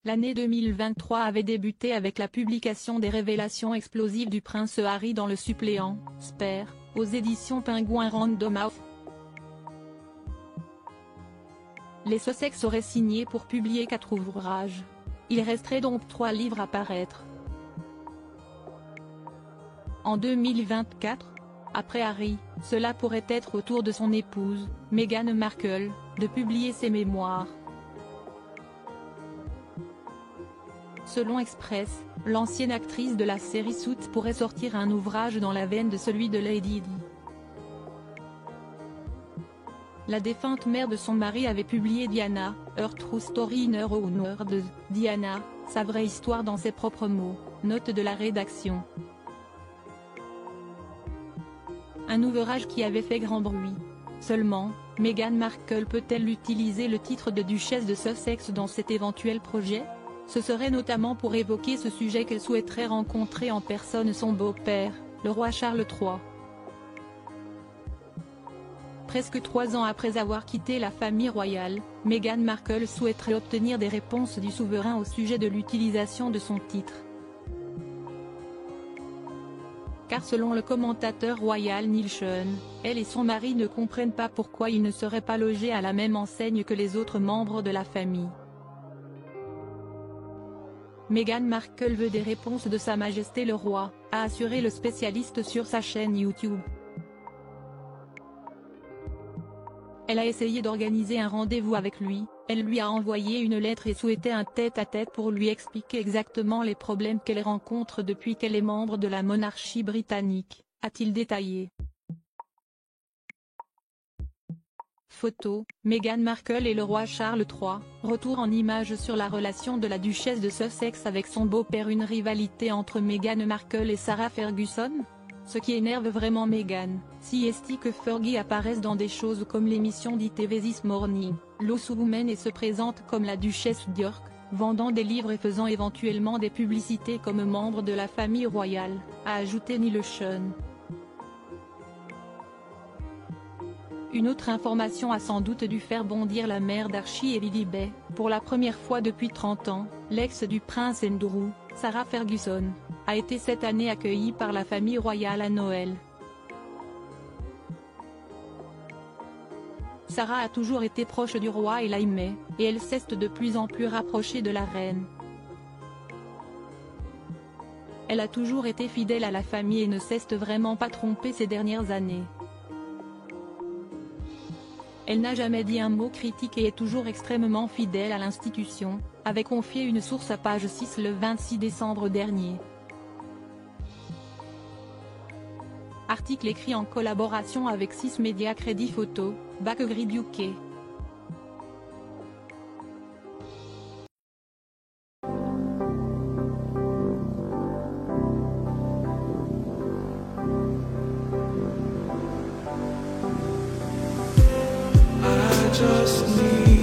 L'année 2023 avait débuté avec la publication des révélations explosives du prince Harry dans Le Suppléant, Spare, aux éditions Penguin Random House. Les Sussex auraient signé pour publier 4 ouvrages. Il resterait donc 3 livres à paraître. En 2024, après Harry, cela pourrait être au tour de son épouse, Meghan Markle, de publier ses mémoires. Selon Express, l'ancienne actrice de la série Suits pourrait sortir un ouvrage dans la veine de celui de Lady Di. La défunte mère de son mari avait publié Diana, Her True Story in Her Own Words, Diana, sa vraie histoire dans ses propres mots, note de la rédaction. Un ouvrage qui avait fait grand bruit. Seulement, Meghan Markle peut-elle utiliser le titre de duchesse de Sussex dans cet éventuel projet? Ce serait notamment pour évoquer ce sujet qu'elle souhaiterait rencontrer en personne son beau-père, le roi Charles III. Presque 3 ans après avoir quitté la famille royale, Meghan Markle souhaiterait obtenir des réponses du souverain au sujet de l'utilisation de son titre. Car selon le commentateur royal Neil Sean, elle et son mari ne comprennent pas pourquoi ils ne seraient pas logés à la même enseigne que les autres membres de la famille. Meghan Markle veut des réponses de Sa Majesté le Roi, a assuré le spécialiste sur sa chaîne YouTube. Elle a essayé d'organiser un rendez-vous avec lui, elle lui a envoyé une lettre et souhaitait un tête-à-tête pour lui expliquer exactement les problèmes qu'elle rencontre depuis qu'elle est membre de la monarchie britannique, a-t-il détaillé. Photo, Meghan Markle et le roi Charles III, retour en images sur la relation de la duchesse de Sussex avec son beau-père. Une rivalité entre Meghan Markle et Sarah Ferguson? Ce qui énerve vraiment Meghan, si est que Fergie apparaisse dans des choses comme l'émission d'ITV This Morning, Loose Women et se présente comme la duchesse d'York, vendant des livres et faisant éventuellement des publicités comme membre de la famille royale, a ajouté Neil Sean. Une autre information a sans doute dû faire bondir la mère d'Archie et Lilibet. Pour la première fois depuis 30 ans, l'ex du prince Andrew, Sarah Ferguson, a été cette année accueillie par la famille royale à Noël. Sarah a toujours été proche du roi et l'aimait, et elle s'est de plus en plus rapprochée de la reine. Elle a toujours été fidèle à la famille et ne s'est vraiment pas trompée ces dernières années. Elle n'a jamais dit un mot critique et est toujours extrêmement fidèle à l'institution, avait confié une source à Page 6 le 26 décembre dernier. Article écrit en collaboration avec 6 médias. Crédit photo, Backgrid UK. Just need